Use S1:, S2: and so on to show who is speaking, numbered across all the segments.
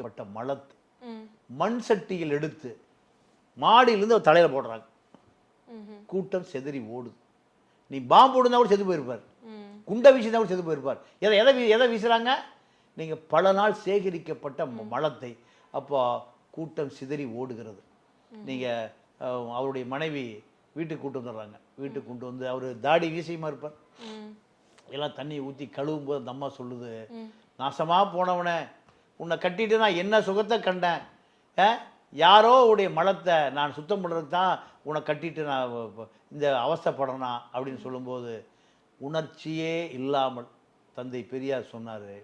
S1: பட்ட மலத்தை மண் சட்டியில் எடுத்து மாடியிலிருந்து அவர் தலையில போடுறாங்க. கூட்டம் செதறி ஓடுது. நீ பாம்பு போடுனா கூட செத்து போயிருப்பார், குண்டை வீசினா கூட செத்து போயிருப்பார். எதை வீசுறாங்க? நீங்க பல நாள் சேகரிக்கப்பட்ட மலத்தை. அப்போ கூட்டம் சிதறி ஓடுகிறது. நீங்க அவருடைய மனைவி வீட்டுக்கு கூட்டு வந்துடுறாங்க. வீட்டுக்கு கொண்டு வந்து அவர் தாடி வீசியமா இருப்பார். எல்லாம் தண்ணியை ஊற்றி கழுவும் போது அந்த அம்மா சொல்லுது, நாசமா போனவனே, உன்னை கட்டிட்டு நான் என்ன சுகத்தை கண்டேன். யாரோ உடைய மலத்தை நான் சுத்தம் பண்ணுறதுக்கு தான் உன்னை கட்டிட்டு நான் இந்த அவஸ்தைப்படுறேனா அப்படின்னு சொல்லும்போது உணர்ச்சியே இல்லாமல் தந்தை பெரியார் சொன்னார்,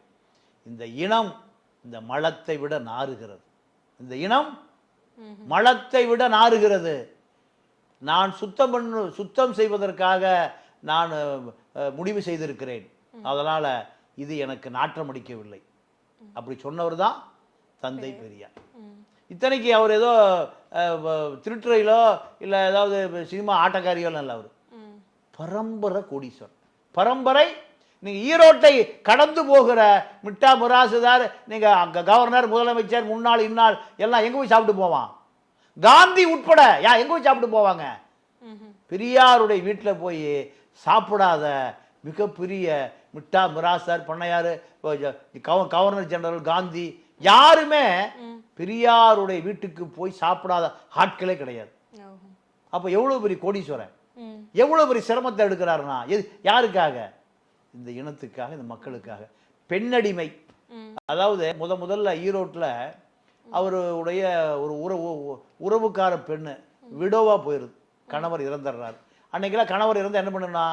S1: இந்த இனம் இந்த மலத்தை விட நாறுகிறது. இந்த இனம் மலத்தை விட நாறுகிறது. நான் சுத்தம் செய்வதற்காக நான் முடிவு செய்திருக்கிறேன். அதனால் இது எனக்கு நாற்றம் அடிக்கவில்லை. அப்படி சொன்னவர் தான் தந்தை பெரியார். இத்தனைக்கு அவர் ஏதோ திருட்டுறையிலோ இல்லை ஏதாவது சினிமா ஆட்டக்காரியோ இல்லை. அவர் பரம்பரை கோடீஸ்வரர். பரம்பரை. நீங்கள் ஈரோட்டை கடந்து போகிற மிட்டா முராசுதார், நீங்கள் கவர்னர், முதலமைச்சர், முன்னாள் இன்னாள் எல்லாம் எங்கே போய் சாப்பிட்டு போவான்? காந்தி உட்பட எங்கே போய் சாப்பிட்டு போவாங்க? பெரியாருடைய வீட்டில் போய் சாப்பிடாத மிகப்பெரிய மிட்டா மிராசார், பண்ணையார், கவர்னர் ஜெனரல், காந்தி யாருமே பெரியாருடைய வீட்டுக்கு போய் சாப்பிடாத ஆட்களே கிடையாது. அப்போ எவ்வளோ பெரிய கோடீஸ்வரன், எவ்வளோ பெரிய சிரமத்தை எடுக்கிறாருன்னா யாருக்காக? இந்த இனத்துக்காக, இந்த மக்களுக்காக. பெண்ணடிமை. அதாவது முதல்ல ஈரோட்டில் அவருடைய ஒரு உறவுக்கார பெண்ணு விடோவா போயிருது. கணவர் இறந்துடுறாரு. அன்னைக்கெல்லாம் கணவர் இறந்து என்ன பண்ணுனா